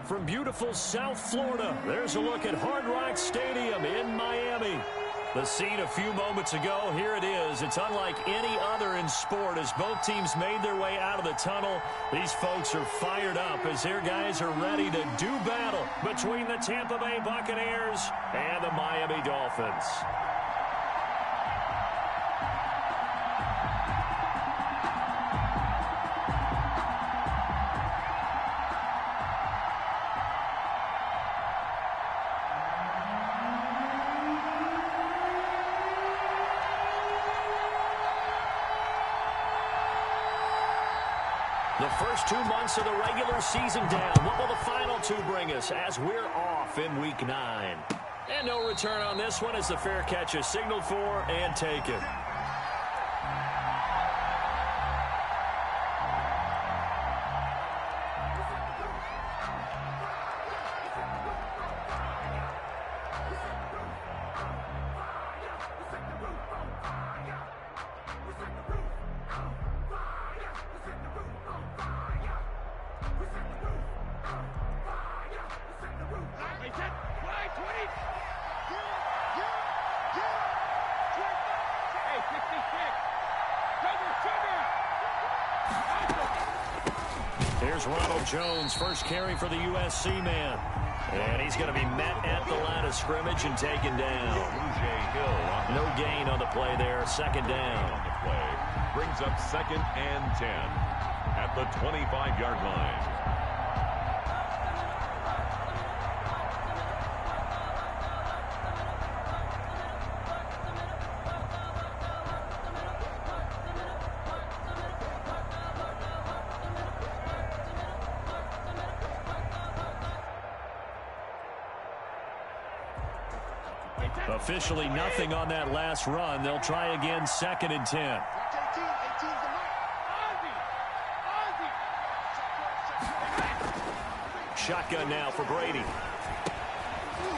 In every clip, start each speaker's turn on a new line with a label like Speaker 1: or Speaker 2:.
Speaker 1: from beautiful South Florida. There's a look at Hard Rock Stadium in Miami. The scene a few moments ago, here it is. It's unlike any other in sport as both teams made their way out of the tunnel. These folks are fired up as their guys are ready to do battle between the Tampa Bay Buccaneers and the Miami Dolphins. The first 2 months of the regular season down. What will the final two bring us as we're off in Week 9? And no return on this one as the fair catch is signaled for and taken. Here's Ronald Jones, first carry for the USC man. And he's going to be met at the line of scrimmage and taken down. No gain on the play there. Second down.
Speaker 2: On the play. Brings up 2nd and 10 at the 25-yard line.
Speaker 1: Officially nothing on that last run. They'll try again 2nd and 10. Shotgun now for Brady.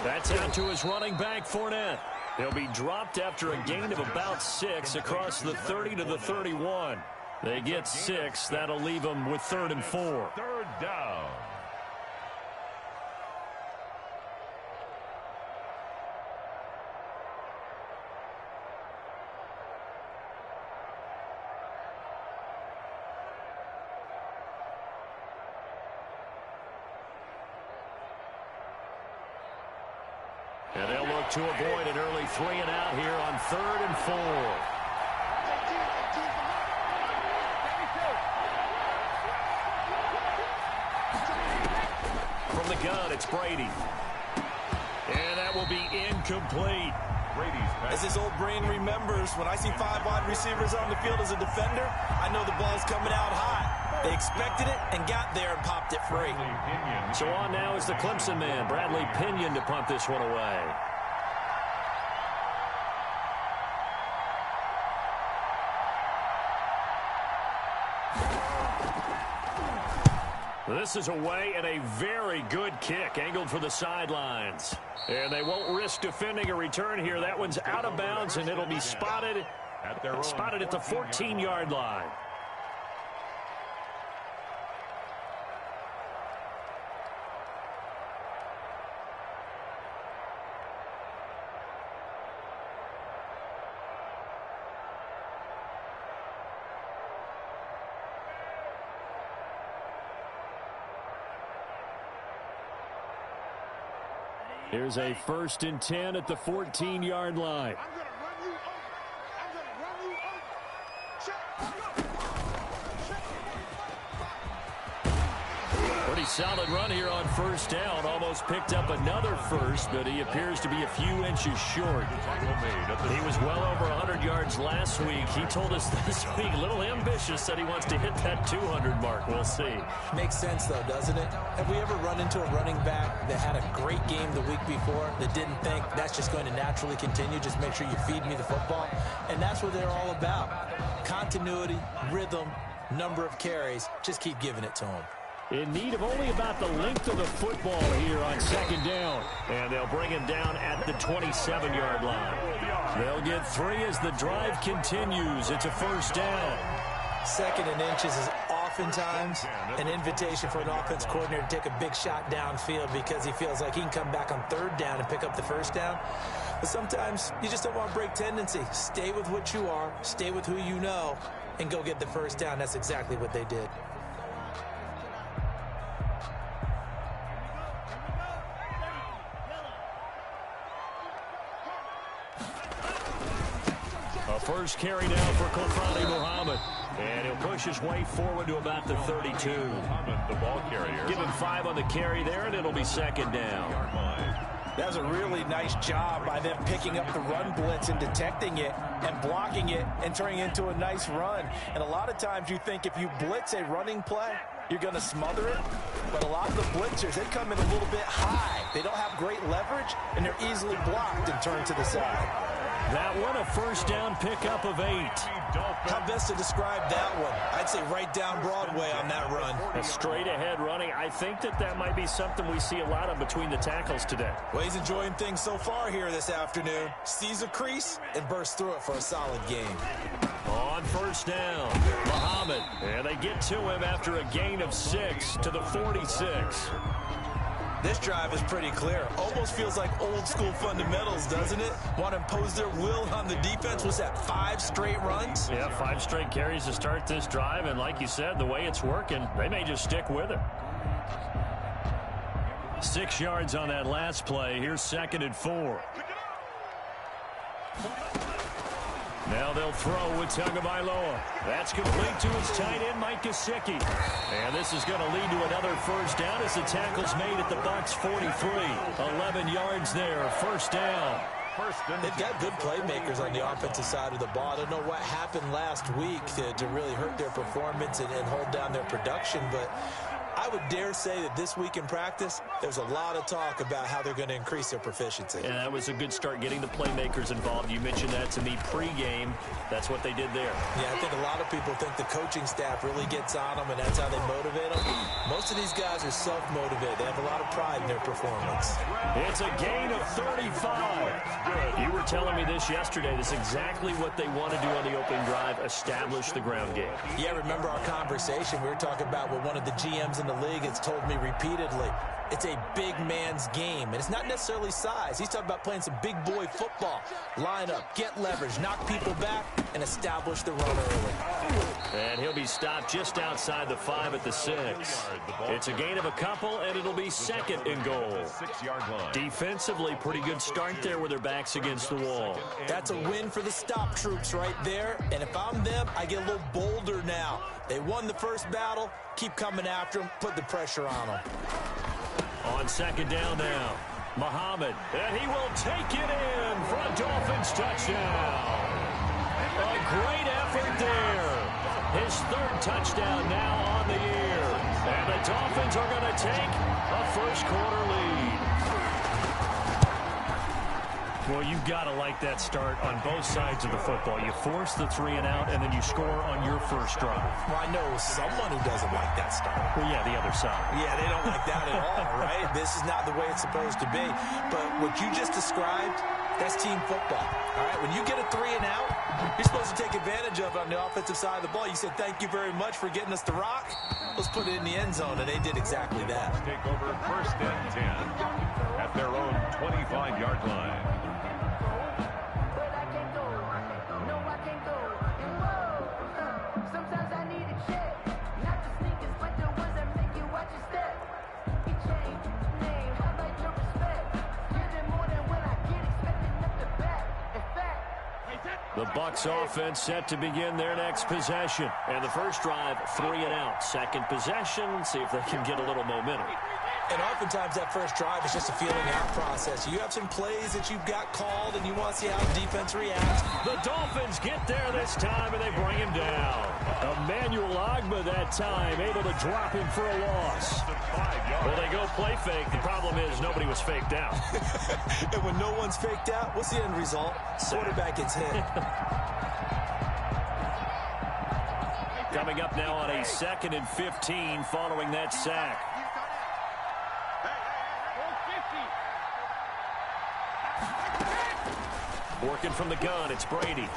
Speaker 1: That's out to his running back, Fournette. He'll be dropped after a gain of about 6 across the 30 to the 31. They get 6. That'll leave them with 3rd and 4.
Speaker 2: 3rd down.
Speaker 1: And they'll look to avoid an early 3 and out here on 3rd and 4. From the gun, it's Brady. And that will be incomplete.
Speaker 3: As his old brain remembers, when I see 5 wide receivers on the field as a defender, I know the ball's coming out hot. They expected it and got there and popped it free.
Speaker 1: So on now is the Clemson man, Bradley Pinion, to punt this one away. This is away and a very good kick, angled for the sidelines. And they won't risk defending a return here. That one's out of bounds, and it'll be spotted at the 14-yard line. Here's a 1st and 10 at the 14-yard line. Pretty solid run here on 1st down. Almost picked up another first, but he appears to be a few inches short. He was well over 100 yards last week. He told us this week, a little ambitious, that he wants to hit that 200 mark. We'll see.
Speaker 3: Makes sense, though, doesn't it? Have we ever run into a running back that had a great game the week before that didn't think that's just going to naturally continue? Just make sure you feed me the football. And that's what they're all about. Continuity, rhythm, number of carries. Just keep giving it to them.
Speaker 1: In need of only about the length of the football here on 2nd down. And they'll bring him down at the 27-yard line. They'll get 3 as the drive continues. It's a 1st down.
Speaker 3: 2nd and inches is awful oftentimes an invitation for an offense coordinator to take a big shot downfield because he feels like he can come back on third down and pick up the first down. But sometimes you just don't want to break tendency. Stay with what you are, stay with who you know, and go get the first down. That's exactly what they did.
Speaker 1: A first carry now for Kofani Muhammad. And he'll push his way forward to about the 32.
Speaker 2: The ball carrier.
Speaker 1: Give him 5 on the carry there, and it'll be second down.
Speaker 3: That was a really nice job by them picking up the run blitz and detecting it and blocking it and turning it into a nice run. And a lot of times you think if you blitz a running play, you're going to smother it. But a lot of the blitzers, they come in a little bit high. They don't have great leverage, and they're easily blocked and turned to the side.
Speaker 1: That one, a first down pickup of 8.
Speaker 3: How best to describe that one? I'd say right down Broadway on that run.
Speaker 1: A straight-ahead running. I think that might be something we see a lot of between the tackles today.
Speaker 3: Well, he's enjoying things so far here this afternoon. Sees a crease and bursts through it for a solid game.
Speaker 1: On first down, Muhammad. And they get to him after a gain of 6 to the 46.
Speaker 3: This drive is pretty clear. Almost feels like old school fundamentals, doesn't it? Want to impose their will on the defense. Was that 5 straight runs?
Speaker 1: Yeah, 5 straight carries to start this drive. And like you said, the way it's working, they may just stick with it. 6 yards on that last play. Here's 2nd and 4. Now they'll throw with Tagovailoa. That's complete to his tight end, Mike Gesicki. And this is going to lead to another first down as the tackle's made at the Bucs 43. 11 yards there, first down.
Speaker 3: They've got good playmakers on the offensive side of the ball. I don't know what happened last week to really hurt their performance and hold down their production, but I would dare say that this week in practice, there's a lot of talk about how they're going to increase their proficiency.
Speaker 1: And that was a good start, getting the playmakers involved. You mentioned that to me pregame. That's what they did there.
Speaker 3: Yeah, I think a lot of people think the coaching staff really gets on them, and that's how they motivate them. Most of these guys are self-motivated. They have a lot of pride in their performance.
Speaker 1: It's a gain of 35. You were telling me this yesterday. This is exactly what they want to do on the opening drive, establish the ground game.
Speaker 3: Yeah, remember our conversation. We were talking about what one of the GMs in the league has told me repeatedly. It's a big man's game, and it's not necessarily size. He's talking about playing some big boy football. Line up, get leverage, knock people back, and establish the run early.
Speaker 1: And he'll be stopped just outside the 5 at the 6. It's a gain of a couple, and it'll be 2nd and goal. Defensively, pretty good start there with their backs against the wall.
Speaker 3: That's a win for the stop troops right there, and if I'm them, I get a little bolder now. They won the first battle, keep coming after them, put the pressure on them.
Speaker 1: On 2nd down now, Muhammad, and he will take it in for a Dolphins touchdown. A great effort there. His 3rd touchdown now on the year. And the Dolphins are going to take a first-quarter lead. Well, you've got to like that start on both sides of the football. You force the 3 and out, and then you score on your first drive.
Speaker 3: Well, I know someone who doesn't like that start.
Speaker 1: Well, yeah, the other side.
Speaker 3: Yeah, they don't like that at all, right? This is not the way it's supposed to be. But what you just described, that's team football. All right, when you get a 3 and out, you're supposed to take advantage of it on the offensive side of the ball. You said, thank you very much for getting us the rock. Let's put it in the end zone, and they did exactly that.
Speaker 2: Take over 1st and 10 at their own 25-yard line.
Speaker 1: The Bucs offense set to begin their next possession. And the first drive, 3 and out. 2nd possession, see if they can get a little momentum.
Speaker 3: And oftentimes that first drive is just a feeling out process. You have some plays that you've got called, and you want to see how the defense reacts.
Speaker 1: The Dolphins get there this time, and they bring him down. Emmanuel Ogbah that time, able to drop him for a loss. Well, they go play fake. The problem is nobody was faked out.
Speaker 3: And when no one's faked out, what's the end result? Quarterback gets hit.
Speaker 1: Coming up now on a 2nd and 15 following that sack. Working from the gun, it's Brady.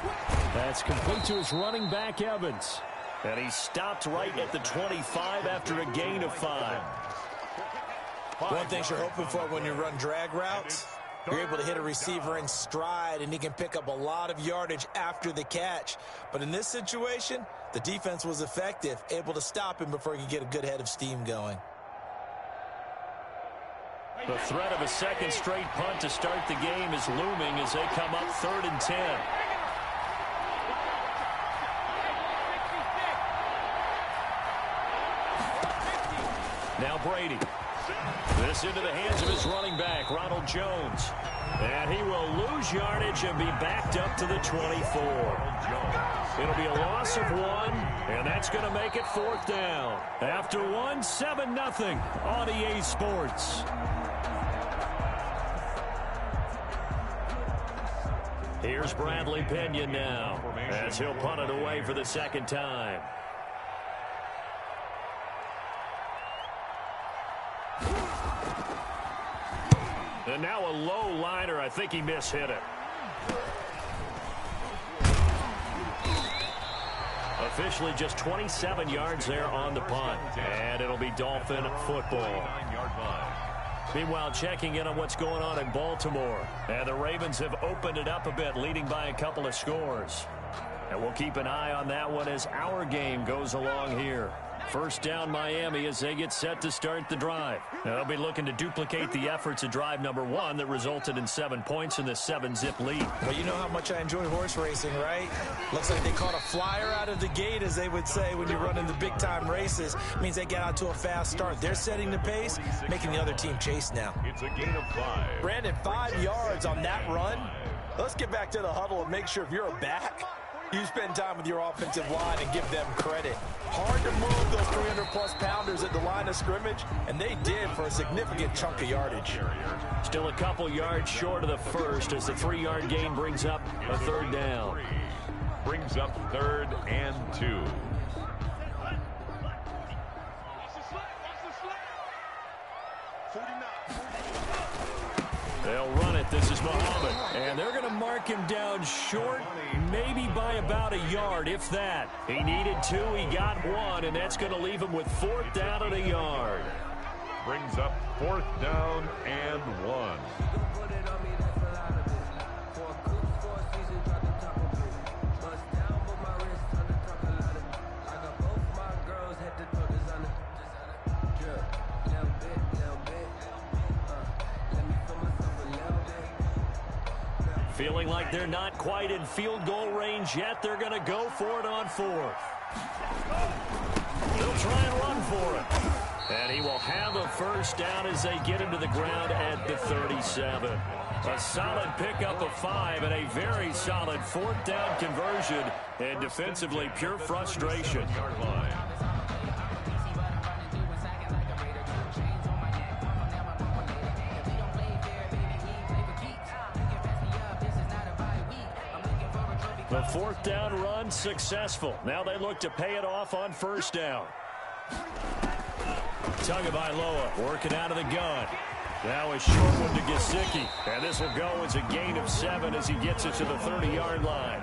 Speaker 1: That's complete to his running back, Evans. And he stopped right at the 25 after a gain of 5.
Speaker 3: One thing you're hoping for when you run drag routes, you're able to hit a receiver in stride, and he can pick up a lot of yardage after the catch. But in this situation, the defense was effective, able to stop him before he could get a good head of steam going.
Speaker 1: The threat of a second straight punt to start the game is looming as they come up 3rd and 10. Now Brady. This into the hands of his running back, Ronald Jones. And he will lose yardage and be backed up to the 24. It'll be a loss of 1, and that's going to make it 4th down. After 1, 7-0 on EA Sports. Here's Bradley Pinion now as he'll punt it away for the 2nd time. And now a low liner. I think he mishit it. Officially just 27 yards there on the punt. And it'll be Dolphin football. Meanwhile, checking in on what's going on in Baltimore. And the Ravens have opened it up a bit, leading by a couple of scores. And we'll keep an eye on that one as our game goes along here. First down Miami as they get set to start the drive. Now, they'll be looking to duplicate the efforts of drive number 1 that resulted in 7 points in the 7-zip lead.
Speaker 3: Well, you know how much I enjoy horse racing, right? Looks like they caught a flyer out of the gate, as they would say when you're running the big-time races. It means they get out to a fast start. They're setting the pace, making the other team chase now.
Speaker 2: It's a gain of 5.
Speaker 3: Brandon, 5 yards on that run. Let's get back to the huddle and make sure if you're a back, you spend time with your offensive line and give them credit. Hard to move those 300-plus pounders at the line of scrimmage, and they did for a significant chunk of yardage.
Speaker 1: Still a couple yards short of the first as the 3-yard gain brings up a 3rd down.
Speaker 2: Brings up 3rd and 2.
Speaker 1: They'll run it. This is Muhammad. And they're going to mark him down short, maybe by about a yard, if that. He needed 2. He got 1, and that's going to leave him with 4th down and a yard.
Speaker 2: Brings up 4th down and 1.
Speaker 1: Feeling like they're not quite in field goal range yet. They're going to go for it on 4th. They'll try and run for it. And he will have a 1st down as they get him to the ground at the 37. A solid pickup of 5 and a very solid 4th down conversion. And defensively, pure frustration. The 4th down run successful. Now they look to pay it off on 1st down. Tagovailoa working out of the gun. Now a short one to Gesicki. And this will go as a gain of 7 as he gets it to the 30-yard line.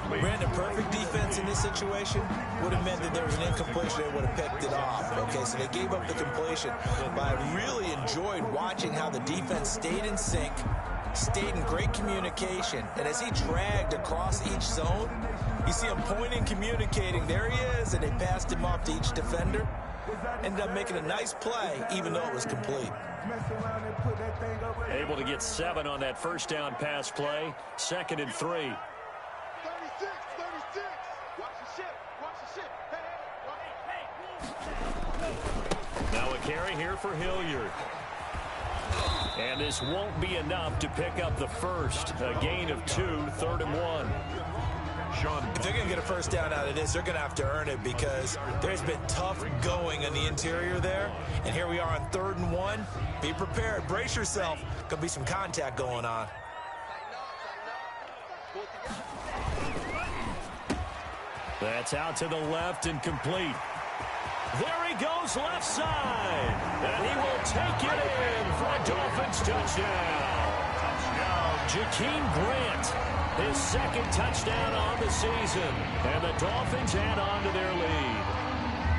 Speaker 3: Brandon, perfect defense in this situation would have meant that there was an incompletion. They would have picked it off. Okay, so they gave up the completion. But I really enjoyed watching how the defense stayed in sync, stayed in great communication, and as he dragged across each zone, you see him pointing, communicating. There he is, and they passed him off to each defender. Ended up making a nice play, even though it was complete.
Speaker 1: Able to get 7 on that 1st down pass play. 2nd and 3.
Speaker 4: 36. Watch the ship. Watch the ship. Hey.
Speaker 1: Now a carry here for Hilliard. And this won't be enough to pick up the 1st. A gain of 2, 3rd and 1.
Speaker 3: If they're going to get a 1st down out of this, they're going to have to earn it because there's been tough going on the interior there. And here we are on 3rd and 1. Be prepared. Brace yourself. Going to be some contact going on.
Speaker 1: That's out to the left and complete. There he goes left side. And he will take it in for a Dolphins touchdown. Jakeem Grant His second touchdown on the season. And the Dolphins add on to their lead.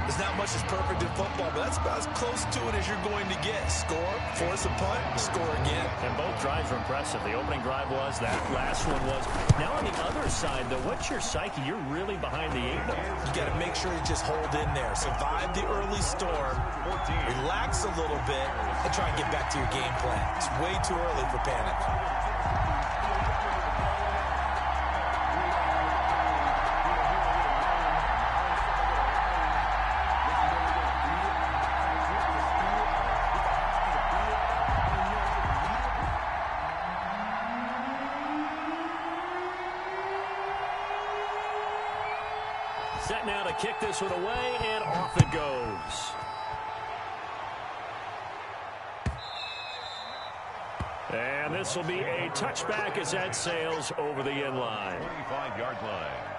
Speaker 3: There's not much that's perfect in football, but that's about as close to it as you're going to get. Score, force a punt, score again.
Speaker 1: And both drives were impressive. The opening drive was, that last one was. Now on the other side, though, what's your psyche? You're really behind the 8 ball.
Speaker 3: You got to make sure you just hold in there. Survive the early storm, relax a little bit, and try and get back to your game plan. It's way too early for panic.
Speaker 1: Set now to kick this one away, and off it goes. And this will be a touchback as that sails over the end line.
Speaker 2: 25-yard line.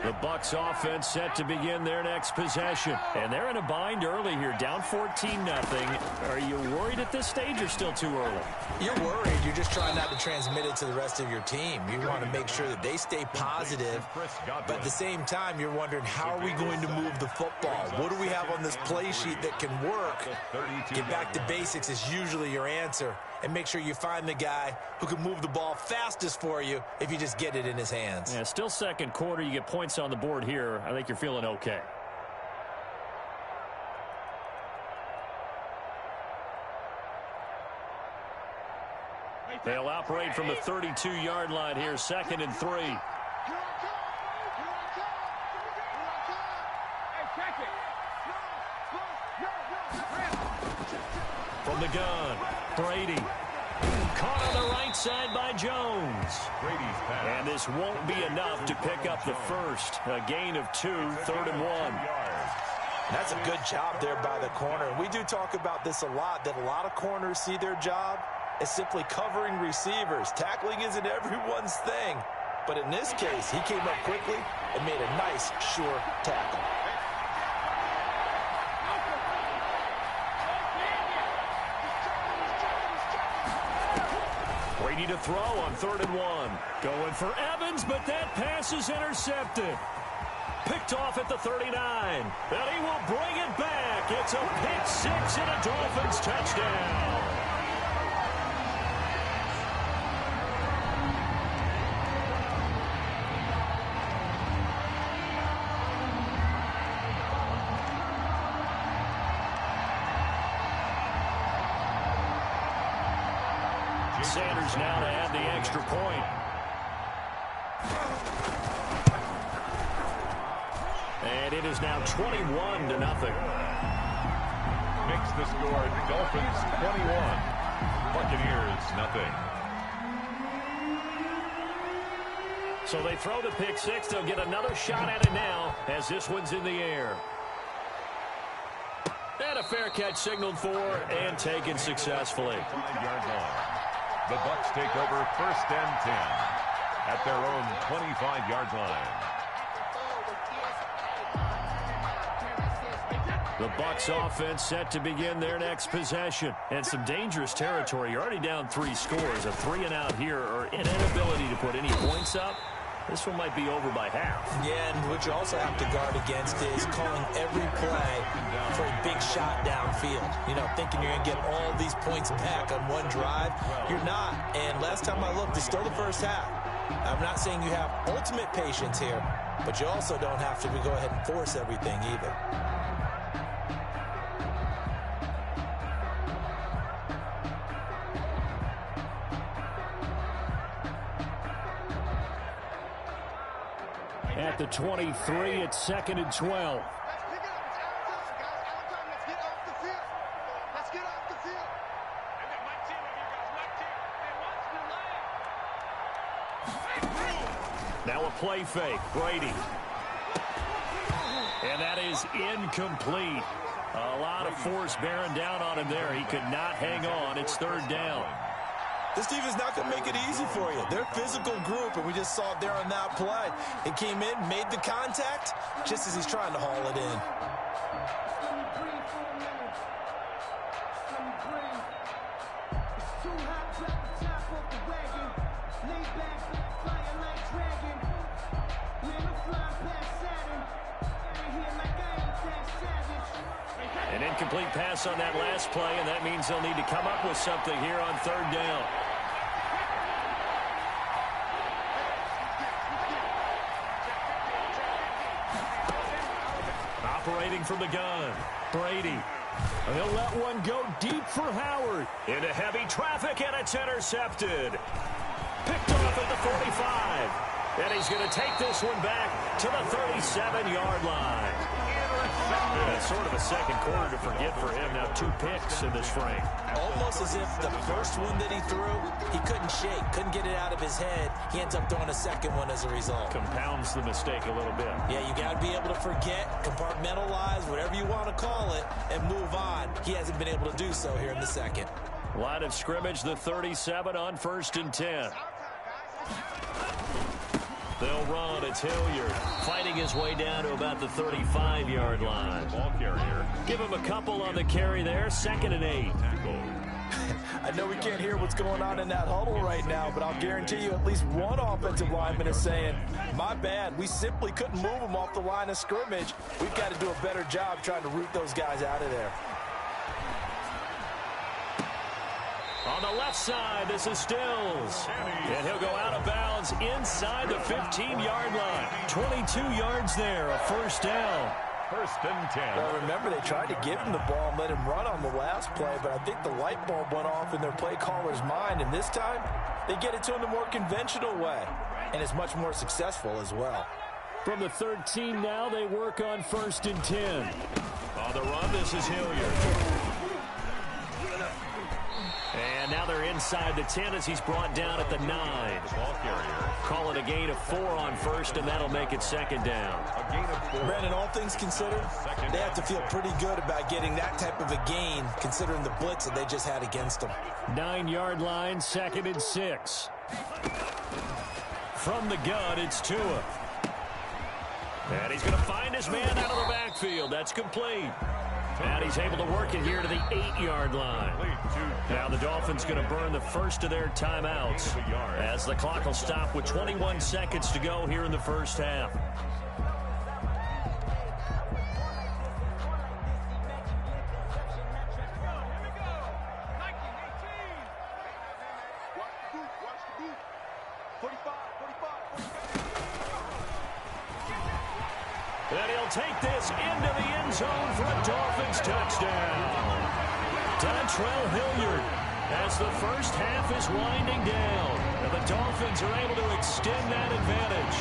Speaker 1: The Bucs offense set to begin their next possession. And they're in a bind early here, down 14-0. Are you worried at this stage or still too early?
Speaker 3: You're worried. You're just trying not to transmit it to the rest of your team. You want to make sure that they stay positive, but at the same time, you're wondering, how are we going to move the football? What do we have on this play sheet that can work? Get back to basics is usually your answer, and make sure you find the guy who can move the ball fastest for you if you just get it in his hands.
Speaker 1: Yeah, still second quarter. You get points on the board here. I think you're feeling okay. They'll operate from the 32-yard line here, 2nd and 3. From the gun, Brady. Caught on the right side by Jones.
Speaker 2: Brady's pass.
Speaker 1: And this won't be enough to pick up the first. A gain of 2, 3rd and 1.
Speaker 3: That's a good job there by the corner. We do talk about this a lot, that a lot of corners see their job as simply covering receivers. Tackling isn't everyone's thing. But in this case, he came up quickly and made a nice, sure tackle.
Speaker 1: Brady to throw on 3rd and 1. Going for Evans, but that pass is intercepted. Picked off at the 39. And he will bring it back. It's a pick 6 and a Dolphins touchdown. Sanders now to add the extra point. And it is now 21-0.
Speaker 2: Makes the score Dolphins 21. Buccaneers nothing.
Speaker 1: So they throw the pick 6. They'll get another shot at it now as this one's in the air. And a fair catch signaled for and taken successfully.
Speaker 2: 5-yard line. The Bucs take over 1st and 10 at their own 25-yard line.
Speaker 1: The Bucs offense set to begin their next possession. And some dangerous territory. You're already down 3 scores. A 3-and-out here, or an inability to put any points up. This one might be over by half.
Speaker 3: Yeah, and what you also have to guard against is calling every play for a big shot downfield. You know, thinking you're going to get all these points back on one drive. You're not. And last time I looked, it's still the first half. I'm not saying you have ultimate patience here, but you also don't have to go ahead and force everything either.
Speaker 1: At the 23, it's 2nd and 12.
Speaker 4: Get off the field.
Speaker 5: I got my team up here, guys. My team.
Speaker 1: Now a play fake. Brady. And that is incomplete. A lot of force bearing down on him there. He could not hang on. It's third down.
Speaker 3: This defense not going to make it easy for you. They're a physical group, and we just saw it there on that play. He came in, made the contact, just as he's trying to haul it in.
Speaker 1: An incomplete pass on that last play, and that means they'll need to come up with something here on third down. Operating from the gun, Brady. He'll let one go deep for Howard. Into heavy traffic, and it's intercepted. Picked off at the 45. And he's going to take this one back to the 37-yard line. It's sort of a second quarter to forget for him. Now 2 picks in this frame.
Speaker 3: Almost as if the first one that he threw, he couldn't shake, couldn't get it out of his head. He ends up throwing a second one as a result.
Speaker 1: Compounds the mistake a little bit.
Speaker 3: Yeah, you got to be able to forget, compartmentalize, whatever you want to call it, and move on. He hasn't been able to do so here in the second.
Speaker 1: Line of scrimmage, the 37 on 1st and 10. They'll run. It's Hilliard fighting his way down to about the 35-yard line.
Speaker 2: Ball carrier.
Speaker 1: Give him a couple on the carry there. 2nd and 8.
Speaker 3: I know we can't hear what's going on in that huddle right now, but I'll guarantee you at least one offensive lineman is saying, my bad, we simply couldn't move them off the line of scrimmage. We've got to do a better job trying to root those guys out of there.
Speaker 1: On the left side, this is Stills. And he'll go out of bounds inside the 15-yard line. 22 yards there, a first down.
Speaker 2: 1st and 10.
Speaker 3: Well, remember, they tried to give him the ball and let him run on the last play, but I think the light bulb went off in their play caller's mind, and this time they get it to him the more conventional way, and it's much more successful as well.
Speaker 1: From the 13 now, they work on 1st and 10. On the run, this is Hilliard. And now they're inside the 10 as he's brought down at the 9.
Speaker 2: Ball carrier.
Speaker 1: Call it a gain of 4 on 1st, and that'll make it 2nd down.
Speaker 2: A gain of 4.
Speaker 3: Brandon, all things considered, they have to feel pretty good about getting that type of a gain, considering the blitz that they just had against them.
Speaker 1: 9-yard line, 2nd and 6. From the gun, it's Tua. And he's going to find his man out of the backfield. That's complete. And he's able to work it here to the 8-yard line. Now the Dolphins going to burn the first of their timeouts as the clock will stop with 21 seconds to go here in the first half.
Speaker 4: Watch the boot. 45.
Speaker 1: And he'll take this into the end zone for a Dolphins touchdown. Dontrell Hilliard as the first half is winding down. And the Dolphins are able to extend that advantage.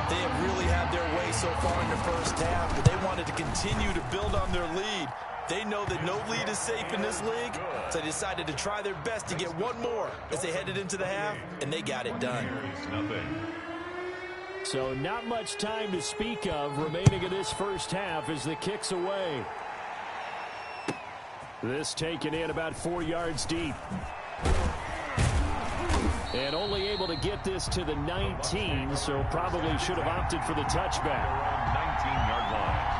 Speaker 3: They have really had their way so far in the first half, but they wanted to continue to build on their lead. They know that no lead is safe in this league, so they decided to try their best to get one more as they headed into the half, and they got it done.
Speaker 1: So not much time to speak of remaining in this first half as the kick's away. This taken in about 4 yards deep. And only able to get this to the 19, so probably should have opted for the touchback.
Speaker 2: 19-yard line.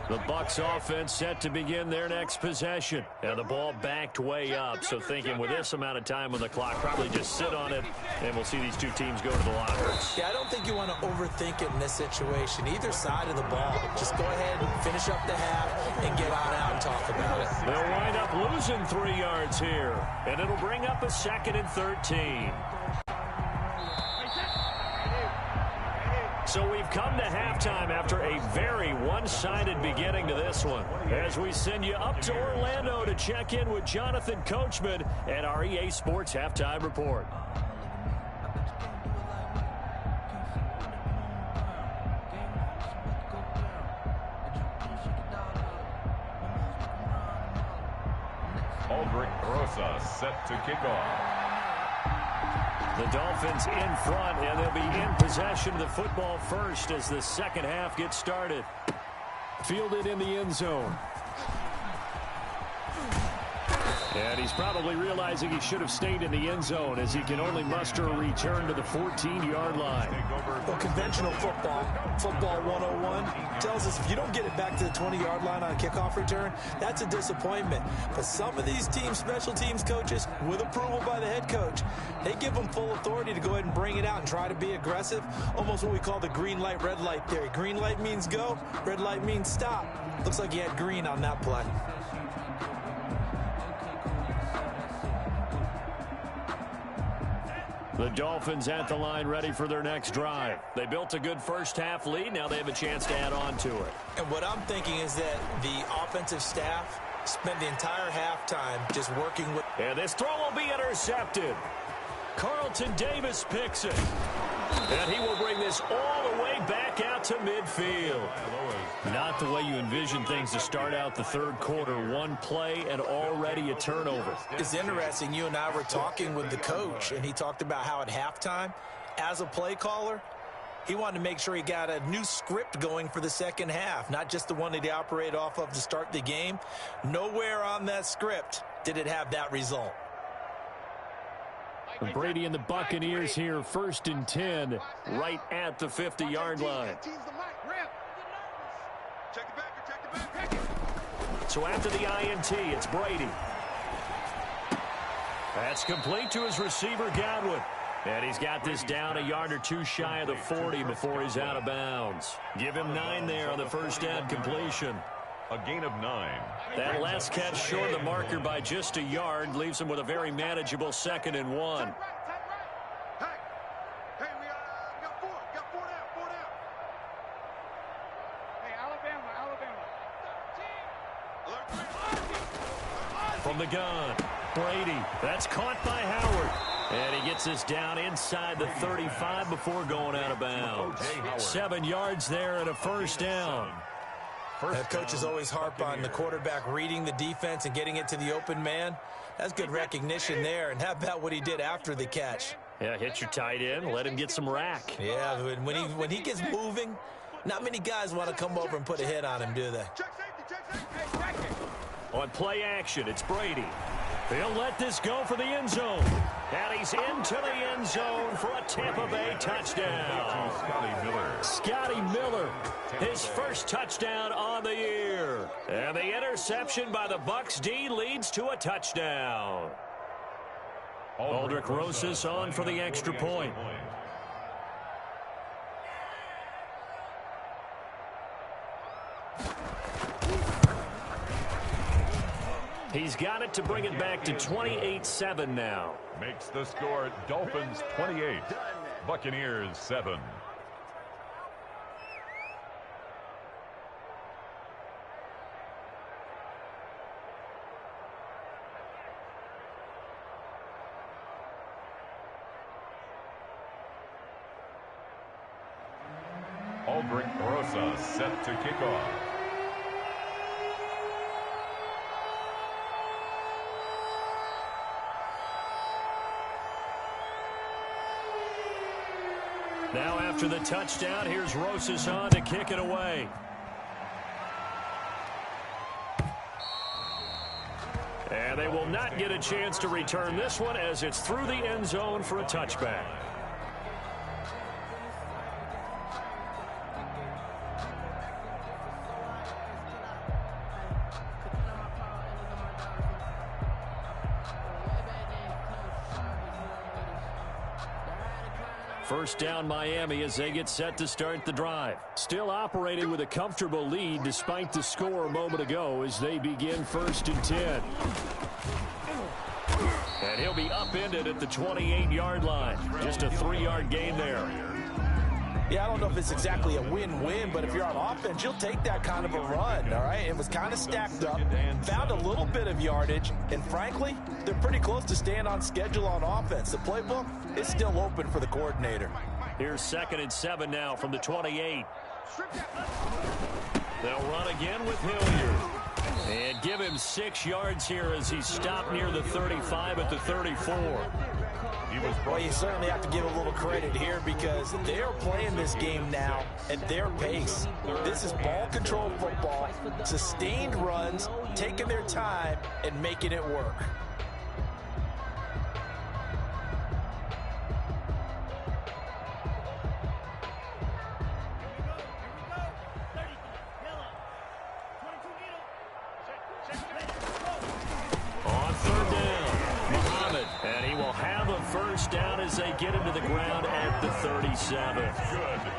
Speaker 1: The Bucs offense set to begin their next possession. And the ball backed way up, so thinking with this amount of time on the clock, probably just sit on it, and we'll see these two teams go to the lockers.
Speaker 3: Yeah, I don't think you want to overthink it in this situation. Either side of the ball. Just go ahead and finish up the half and get on out and talk about it.
Speaker 1: They'll wind up losing 3 yards here, and it'll bring up a 2nd and 13. So we've come to halftime after a very one-sided beginning to this one. As we send you up to Orlando to check in with Jonathan Coachman and our EA Sports Halftime Report.
Speaker 2: Rosa set to kick off.
Speaker 1: The Dolphins in front, and they'll be in possession of the football first as the second half gets started. Fielded in the end zone. And he's probably realizing he should have stayed in the end zone as he can only muster a return to the 14-yard line.
Speaker 3: Well, conventional football 101, tells us if you don't get it back to the 20-yard line on a kickoff return, that's a disappointment. But some of these teams, special teams coaches, with approval by the head coach, they give them full authority to go ahead and bring it out and try to be aggressive, almost what we call the green light, red light theory. Green light means go, red light means stop. Looks like he had green on that play.
Speaker 1: The Dolphins at the line ready for their next drive. They built a good first-half lead. Now they have a chance to add on to it.
Speaker 3: And what I'm thinking is that the offensive staff spent the entire halftime just working with...
Speaker 1: And this throw will be intercepted. Carlton Davis picks it. And he will bring this all the way back out to midfield. Not the way you envision things to start out the third quarter. One play and already a turnover.
Speaker 3: It's interesting. You and I were talking with the coach, and he talked about how at halftime, as a play caller, he wanted to make sure he got a new script going for the second half, not just the one that he operated off of to start the game. Nowhere on that script did it have that result.
Speaker 1: Brady and the Buccaneers here, 1st and 10, right at the 50-yard line. So after the INT, it's Brady. That's complete to his receiver, Godwin. And he's got this down a yard or two shy of the 40 before he's out of bounds. Give him 9 there on the first down completion.
Speaker 2: A gain of 9.
Speaker 1: That last catch short of the marker by just a yard leaves him with a very manageable 2nd and 1.
Speaker 4: Hey, we got 4 down.
Speaker 5: Hey, Alabama.
Speaker 1: From the gun, Brady. That's caught by Howard. And he gets this down inside the 35 before going out of bounds. 7 yards there and a first down.
Speaker 3: Coaches always harp on the quarterback reading the defense and getting it to the open man. That's good recognition there. And how about what he did after the catch?
Speaker 1: Yeah, hit your tight end, let him get some rack.
Speaker 3: Yeah, when he gets moving, not many guys want to come over and put a hit on him, do they?
Speaker 1: On play action, it's Brady. He'll let this go for the end zone. And he's into the end zone for a Tampa Bay touchdown. Scotty Miller, his first touchdown on the year. And the interception by the Bucs D leads to a touchdown. Aldrich Rosas on for the extra point. He's got it to bring it back to 28-7 now.
Speaker 2: Makes the score Dolphins 28, Buccaneers 7. Aldrich Rosa set to kick off.
Speaker 1: Now after the touchdown, here's Rosas on to kick it away. And they will not get a chance to return this one as it's through the end zone for a touchback. First down Miami as they get set to start the drive. Still operating with a comfortable lead despite the score a moment ago as they begin 1st and 10. And he'll be upended at the 28-yard line. Just a 3-yard gain there.
Speaker 3: Yeah, I don't know if it's exactly a win-win, but if you're on offense, you'll take that kind of a run, all right? It was kind of stacked up, found a little bit of yardage, and frankly, they're pretty close to staying on schedule on offense. The playbook is still open for the coordinator.
Speaker 1: Here's 2nd and 7 now from the 28. They'll run again with Hilliard. And give him 6 yards here as he stopped near the 35 at the 34.
Speaker 3: Well, you certainly have to give a little credit here because they're playing this game now at their pace. This is ball control football, sustained runs, taking their time and making it work.
Speaker 1: First down as they get into the ground at the 37.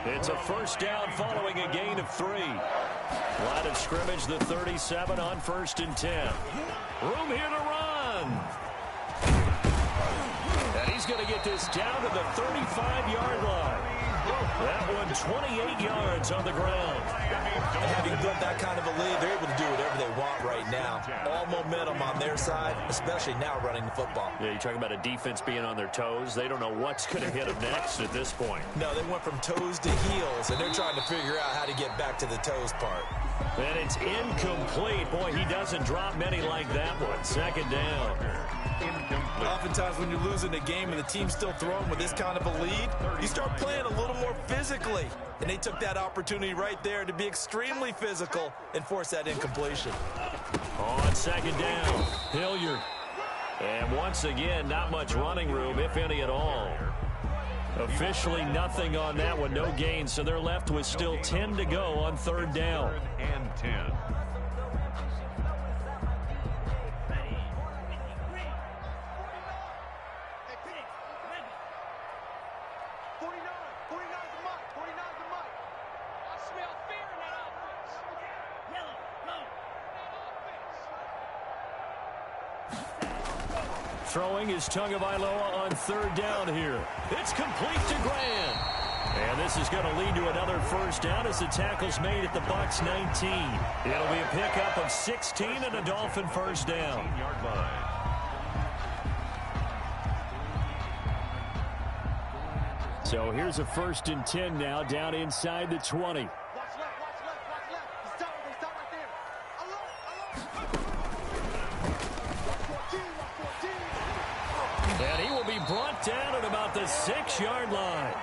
Speaker 1: It's a first down following a gain of 3. Line of scrimmage, the 37 on 1st and 10. Room here to run. And he's going to get this down to the 35-yard line. That one 28 yards on the ground.
Speaker 3: And having built that kind of a lead, they're able to do whatever they want right now. All momentum on their side, especially now running the football.
Speaker 1: Yeah, you're talking about a defense being on their toes. They don't know what's going to hit them next at this point.
Speaker 3: No, they went from toes to heels, and they're trying to figure out how to get back to the toes part.
Speaker 1: And it's incomplete. Boy, he doesn't drop many like that one. 2nd down.
Speaker 3: Oftentimes when you're losing a game and the team's still throwing with this kind of a lead, you start playing a little more physically. And they took that opportunity right there to be extremely physical and force that incompletion.
Speaker 1: On 2nd down, Hilliard. And once again, not much running room, if any at all. Officially nothing on that one, no gain, so they're left with still 10 to go on 3rd down.
Speaker 2: 3rd and 10.
Speaker 1: Throwing is Tagovailoa on 3rd down here. It's complete to Grant. And this is going to lead to another first down as the tackle's made at the Bucs 19. It'll be a pickup of 16 and a Dolphin first down.
Speaker 2: 16-yard line.
Speaker 1: So here's a 1st and 10 now down inside the 20.
Speaker 4: Watch left, watch left, watch left. They stop right there. Alone. Watch 14, watch 14.
Speaker 1: And he will be brought down at about the 6-yard line.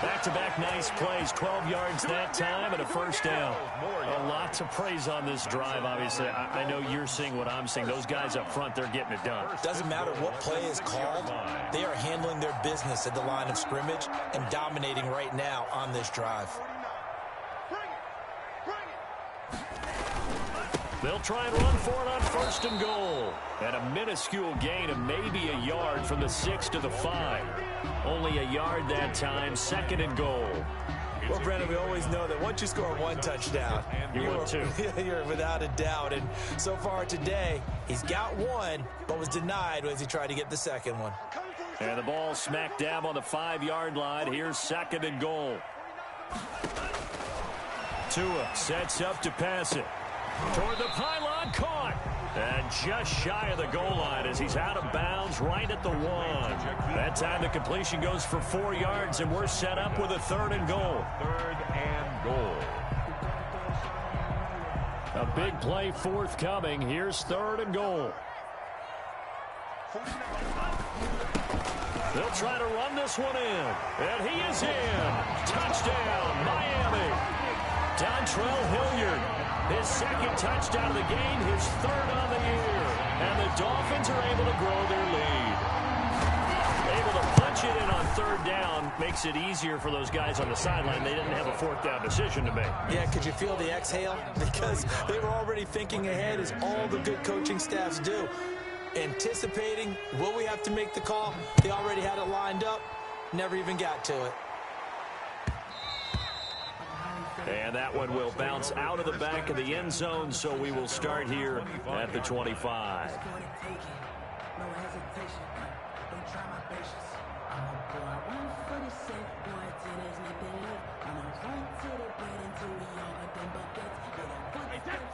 Speaker 1: Back-to-back nice plays, 12 yards that time and a first down. A lot to praise on this drive, obviously. I know you're seeing what I'm seeing. Those guys up front, they're getting it done.
Speaker 3: Doesn't matter what play is called. They are handling their business at the line of scrimmage and dominating right now on this drive.
Speaker 1: They'll try and run for it on 1st and goal. And a minuscule gain of maybe a yard from the 6 to the 5. Only a yard that time, 2nd and goal.
Speaker 3: Well, Brandon, we always know that once you score 1 touchdown, you're without a doubt. And so far today, he's got 1, but was denied as he tried to get the 2nd one.
Speaker 1: And the ball smack dab on the 5-yard line. Here's 2nd and goal. Tua sets up to pass it. Toward the pylon, caught. And just shy of the goal line as he's out of bounds right at the 1. That time the completion goes for 4 yards, and we're set up with a 3rd and goal.
Speaker 2: 3rd and goal.
Speaker 1: A big play forthcoming. Here's 3rd and goal. They'll try to run this one in. And he is in. Touchdown, Miami. Dontrell Hilliard. His 2nd touchdown of the game, his 3rd on the year. And the Dolphins are able to grow their lead. Able to punch it in on 3rd down makes it easier for those guys on the sideline. They didn't have a 4th down decision to make.
Speaker 3: Yeah, could you feel the exhale? Because they were already thinking ahead, as all the good coaching staffs do. Anticipating, will we have to make the call? They already had it lined up, never even got to it.
Speaker 1: And that one will bounce out of the back of the end zone, so we will start here at the 25.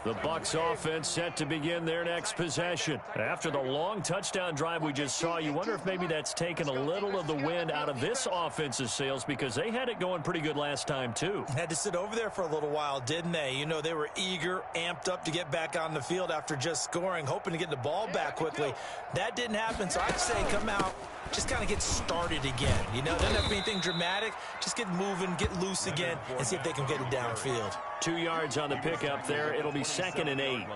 Speaker 1: The Bucs offense set to begin their next possession. After the long touchdown drive we just saw, you wonder if maybe that's taken a little of the wind out of this offense's sails, because they had it going pretty good last time too.
Speaker 3: Had to sit over there for a little while, didn't they? You know, they were eager, amped up to get back on the field after just scoring, hoping to get the ball back quickly. That didn't happen, so I'd say come out, just kind of get started again. You know, doesn't have to be anything dramatic. Just get moving, get loose again, and see if they can get it downfield.
Speaker 1: 2 yards on the pickup there. It'll be 2nd and 8.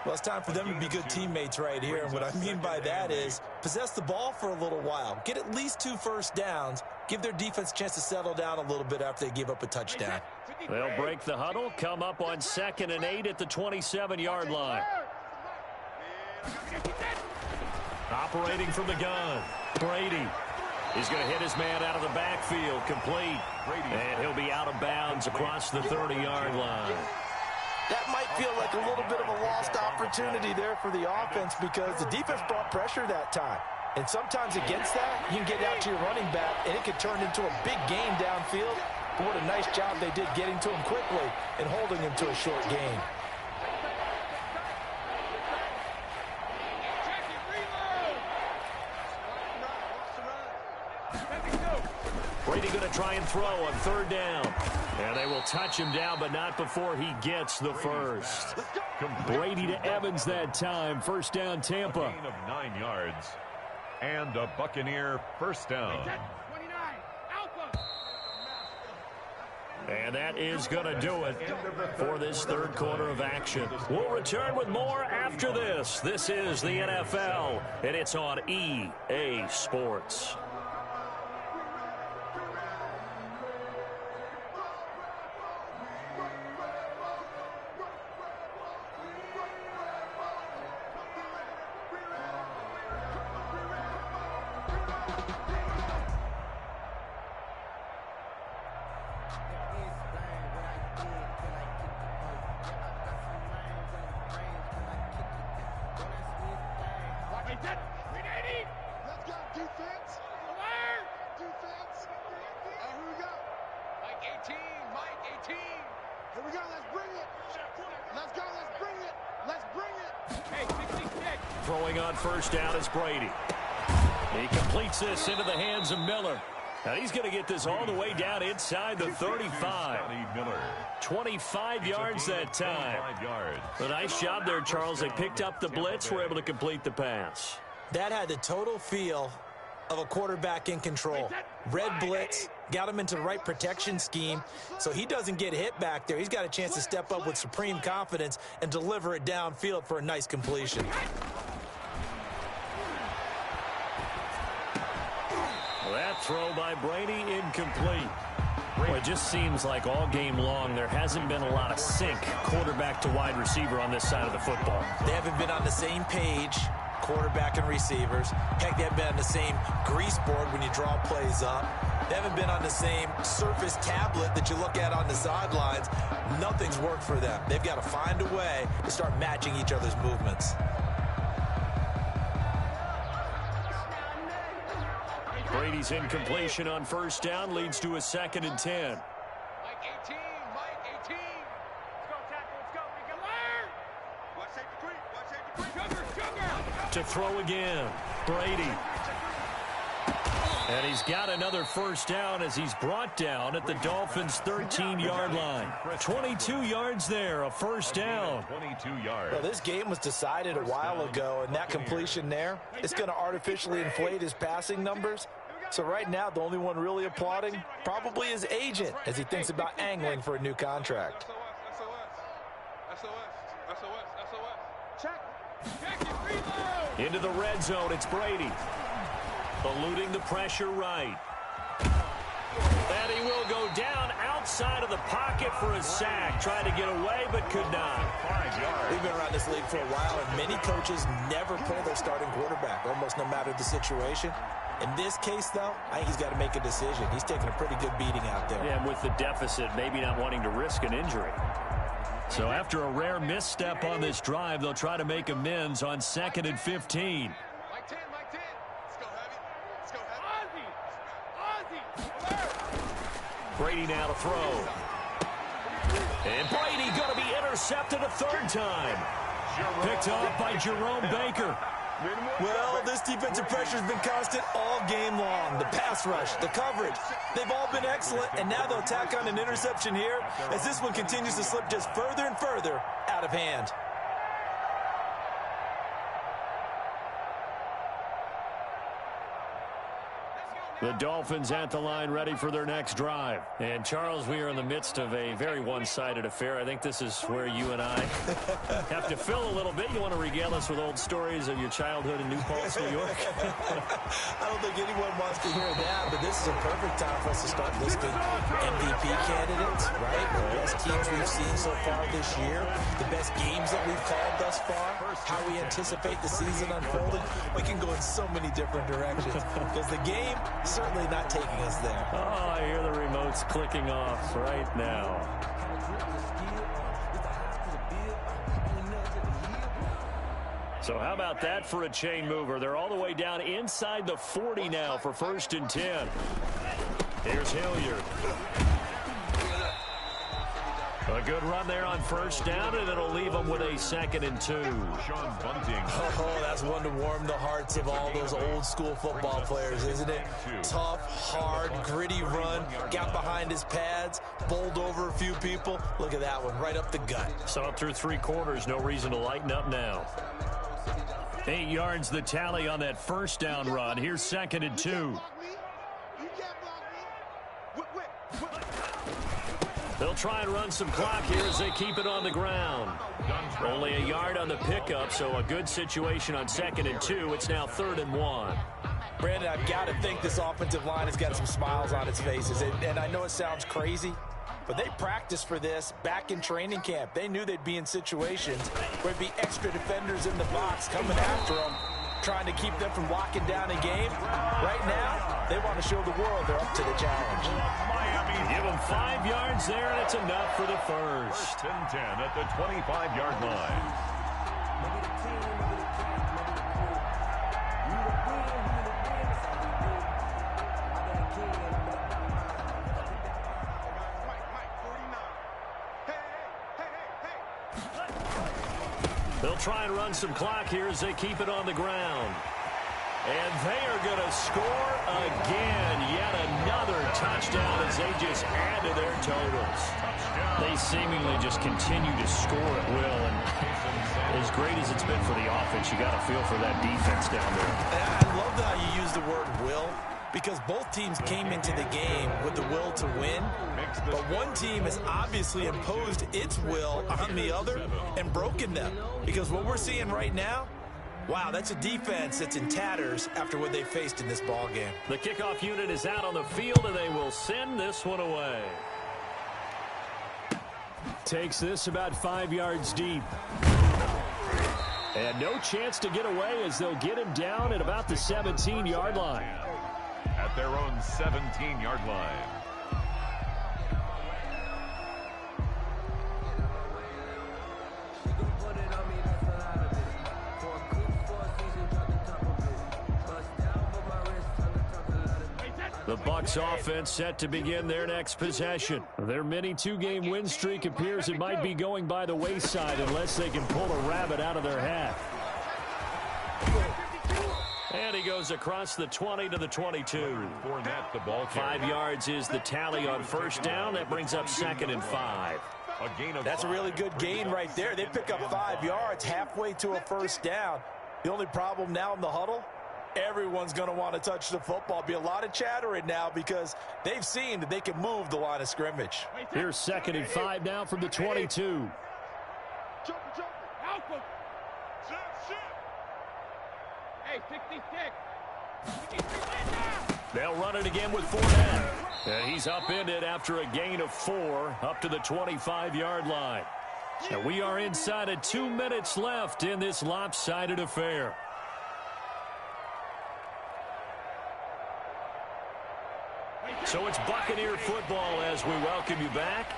Speaker 3: Well, it's time for them to be good teammates right here. And what I mean by that is possess the ball for a little while. Get at least 2 first downs. Give their defense a chance to settle down a little bit after they give up a touchdown.
Speaker 1: They'll break the huddle, come up on 2nd and 8 at the 27-yard line. Operating from the gun, Brady. He's going to hit his man out of the backfield, complete. And he'll be out of bounds across the 30-yard line.
Speaker 3: That might feel like a little bit of a lost opportunity there for the offense, because the defense brought pressure that time. And sometimes against that, you can get out to your running back, and it could turn into a big gain downfield. But what a nice job they did getting to him quickly and holding him to a short gain.
Speaker 1: Brady going to try and throw on 3rd down. And they will touch him down, but not before he gets the first. Brady to Evans that time. 1st down, Tampa.
Speaker 2: A gain of 9 yards. And a Buccaneer first down.
Speaker 1: And that is going to do it for this 3rd quarter of action. We'll return with more after this. This is the NFL, and it's on EA Sports.
Speaker 4: Let's go, defense. Alert! Defense. And here we go. Mike 18, Mike 18. Here we go, let's bring it. Let's go, let's bring it. Let's bring it. Hey, 66.
Speaker 1: Throwing on 1st down is Brady. He completes this into the hands of Miller. Now he's going to get this all the way down inside the 35. 25 yards that time. A nice job there, Charles. They picked up the blitz, were able to complete the pass.
Speaker 3: That had the total feel of a quarterback in control. Red blitz, got him into the right protection scheme, so he doesn't get hit back there. He's got a chance to step up with supreme confidence and deliver it downfield for a nice completion.
Speaker 1: Well, that throw by Brady incomplete. Well, it just seems like all game long there hasn't been a lot of sync quarterback to wide receiver on this side of the football.
Speaker 3: They haven't been on the same page, quarterback and receivers. Heck, they haven't been on the same grease board when you draw plays up. They haven't been on the same surface tablet that you look at on the sidelines. Nothing's worked for them. They've got to find a way to start matching each other's movements.
Speaker 1: Brady's incompletion on 1st down leads to a 2nd and 10.
Speaker 4: Mike 18, Mike 18. Let's go, tackle, let's go. We can learn. Watch safety creep, watch safety creep. Sugar.
Speaker 1: To throw again, Brady. And he's got another 1st down as he's brought down at the Dolphins' 13-yard line. 22 yards there, a 1st down.
Speaker 2: 22 yards.
Speaker 3: Well, this game was decided a while ago, and that completion there, it's going to artificially inflate his passing numbers. So right now, the only one really applauding probably his agent as he thinks about angling for a new contract.
Speaker 4: Check it, reload.
Speaker 1: Into the red zone, it's Brady. Eluding the pressure right. And he will go down outside of the pocket for a sack. Tried to get away, but could not.
Speaker 2: 5 yards.
Speaker 3: We've been around this league for a while, and many coaches never pull their starting quarterback, almost no matter the situation. In this case, though, I think he's got to make a decision. He's taking a pretty good beating out there.
Speaker 1: Yeah, and with the deficit, maybe not wanting to risk an injury. So after a rare misstep on this drive, they'll try to make amends on 2nd and 15.
Speaker 4: Mike 10, Mike 10. Let's go heavy. Let's go heavy. Ozzy. Alert.
Speaker 1: Brady now to throw. And Brady going to be intercepted a third time. Picked off by Jerome Baker.
Speaker 3: Well, this defensive pressure has been constant all game long. The pass rush, the coverage, they've all been excellent, and now they'll tack on an interception here as this one continues to slip just further and further out of hand.
Speaker 1: The Dolphins at the line ready for their next drive. And, Charles, we are in the midst of a very one-sided affair. I think this is where you and I have to fill a little bit. You want to regale us with old stories of your childhood in New Paltz, New York?
Speaker 3: I don't think anyone wants to hear that, but this is a perfect time for us to start listing MVP candidates, right? The best teams we've seen so far this year, the best games that we've called thus far, how we anticipate the season unfolding. We can go in so many different directions because the game certainly not taking us there.
Speaker 1: Oh, I hear the remotes clicking off right now. So how about that for a chain mover? They're all the way down inside the 40 now for 1st and 10. Here's Hilliard. A good run there on 1st down, and it'll leave them with a 2nd and 2.
Speaker 2: Sean Bunting.
Speaker 3: Oh, that's one to warm the hearts of all those old-school football players, isn't it? Tough, hard, gritty run, got behind his pads, bowled over a few people. Look at that one, right up the gut.
Speaker 1: Saw it through 3 quarters, no reason to lighten up now. 8 yards the tally on that 1st down run. Here's 2nd and 2. They'll try and run some clock here as they keep it on the ground. Only a yard on the pickup, so a good situation on 2nd and 2. It's now 3rd and 1.
Speaker 3: Brandon, I've got to think this offensive line has got some smiles on its faces. And I know it sounds crazy, but they practiced for this back in training camp. They knew they'd be in situations where there'd be extra defenders in the box coming after them, trying to keep them from locking down a game. Right now, they want to show the world they're up to the challenge.
Speaker 1: Give them 5 yards there, and it's enough for the first.
Speaker 2: 1st and 10 at the 25-yard line.
Speaker 1: They'll try and run some clock here as they keep it on the ground. And they are going to score again. Yet another touchdown as they just add to their totals. They seemingly just continue to score at will. And as great as it's been for the offense, you got to feel for that defense down there.
Speaker 3: I love how you use the word will, because both teams came into the game with the will to win. But one team has obviously imposed its will on the other and broken them. Because what we're seeing right now, wow, that's a defense that's in tatters after what they faced in this ball game.
Speaker 1: The kickoff unit is out on the field, and they will send this one away. Takes this about 5 yards deep. And no chance to get away as they'll get him down at about the 17-yard line.
Speaker 2: At their own 17-yard line.
Speaker 1: The Bucs offense set to begin their next possession. Their mini 2-game win streak appears it might be going by the wayside unless they can pull a rabbit out of their hat. And he goes across the 20 to the 22. 5 yards is the tally on 1st down. That brings up 2nd and 5.
Speaker 3: That's a really good gain right there. They pick up 5 yards halfway to a 1st down. The only problem now in the huddle, everyone's going to want to touch the football. Be a lot of chattering now because they've seen that they can move the line of scrimmage.
Speaker 1: Here's 2nd and 5 now from the 22.
Speaker 5: Hey, 66.
Speaker 1: They'll run it again with Fournette. And he's upended after a gain of 4 up to the 25-yard line. And we are inside of 2 minutes left in this lopsided affair. So it's Buccaneer football as we welcome you back.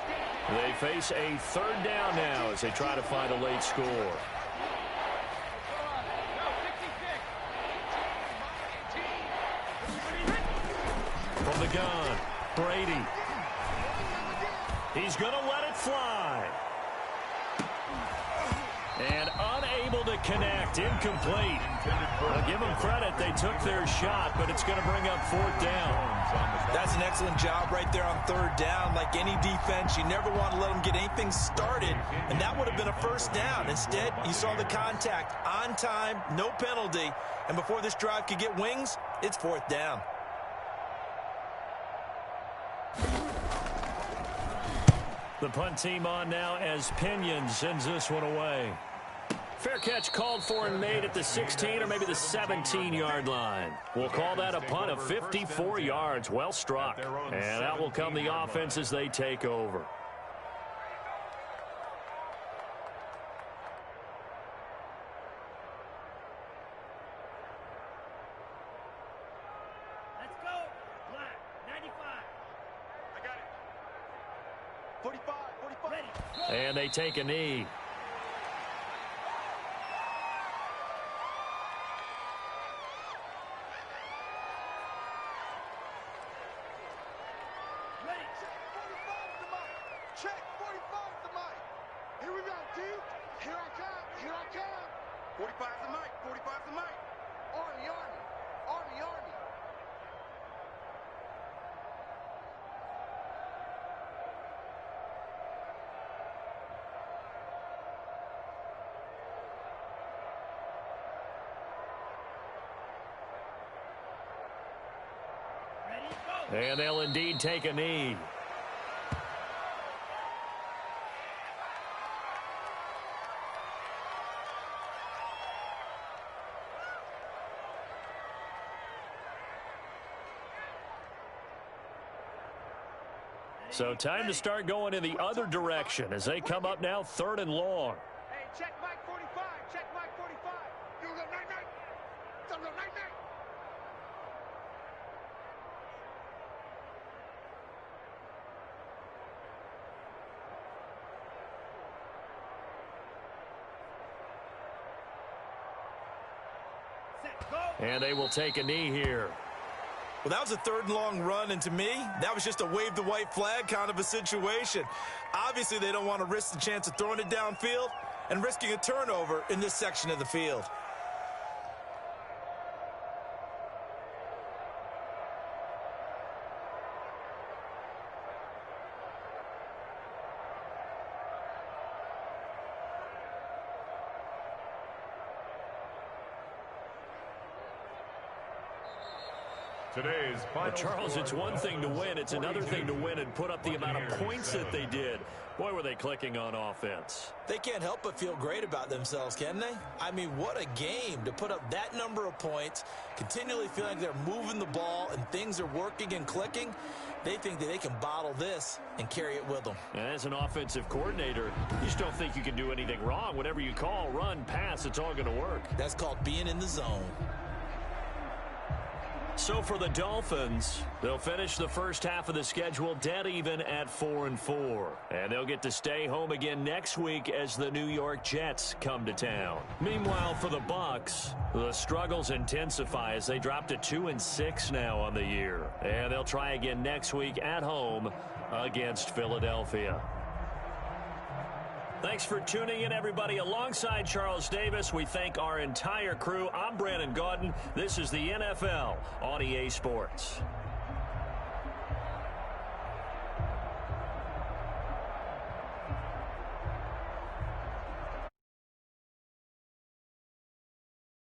Speaker 1: They face a 3rd down now as they try to find a late score. From the gun, Brady. He's going to let it fly. And unable to connect. Incomplete. I'll give them credit. They took their shot, but it's going to bring up 4th down.
Speaker 3: That's an excellent job right there on 3rd down. Like any defense, you never want to let them get anything started, and that would have been a 1st down. Instead, you saw the contact on time, no penalty, and before this drive could get wings, it's 4th down.
Speaker 1: The punt team on now as Pinion sends this one away. Fair catch called for and made at the 16 or maybe the 17-yard line. We'll call that a punt of 54 yards. Well struck. And out will come the offense as they take over.
Speaker 5: Let's go. Black, 95.
Speaker 4: I got it. 45, 45.
Speaker 5: Ready. Go.
Speaker 1: And they take a knee.
Speaker 5: Ready.
Speaker 4: Check 45 to Mike. Here we go, D. Here I come. Here I come. 45 to Mike. 45 to Mike. Army, Army. Army, Army.
Speaker 5: Ready. Go.
Speaker 1: And they'll indeed take a knee. So time to start going in the other direction as they come up now 3rd and long.
Speaker 5: Hey, check Mike 45. Check Mike 45.
Speaker 4: You go night-night. Tell them night-night.
Speaker 5: Set. Go.
Speaker 1: And they will take a knee here.
Speaker 3: Well, that was a 3rd and long run, and to me, that was just a wave the white flag kind of a situation. Obviously, they don't want to risk the chance of throwing it downfield and risking a turnover in this section of the field.
Speaker 2: Today's final
Speaker 1: But Charles, it's one thing to win. It's another thing to win and put up the amount of points that they did. Boy, were they clicking on offense.
Speaker 3: They can't help but feel great about themselves, can they? I mean, what a game to put up that number of points, continually feeling like they're moving the ball and things are working and clicking. They think that they can bottle this and carry it with them.
Speaker 1: And as an offensive coordinator, you just don't think you can do anything wrong. Whatever you call, run, pass, it's all going to work.
Speaker 3: That's called being in the zone.
Speaker 1: So for the Dolphins, they'll finish the first half of the schedule dead even at 4-4. And they'll get to stay home again next week as the New York Jets come to town. Meanwhile, for the Bucs, the struggles intensify as they drop to 2-6 now on the year. And they'll try again next week at home against Philadelphia. Thanks for tuning in, everybody. Alongside Charles Davis, we thank our entire crew. I'm Brandon Gaudin. This is the NFL on EA Sports.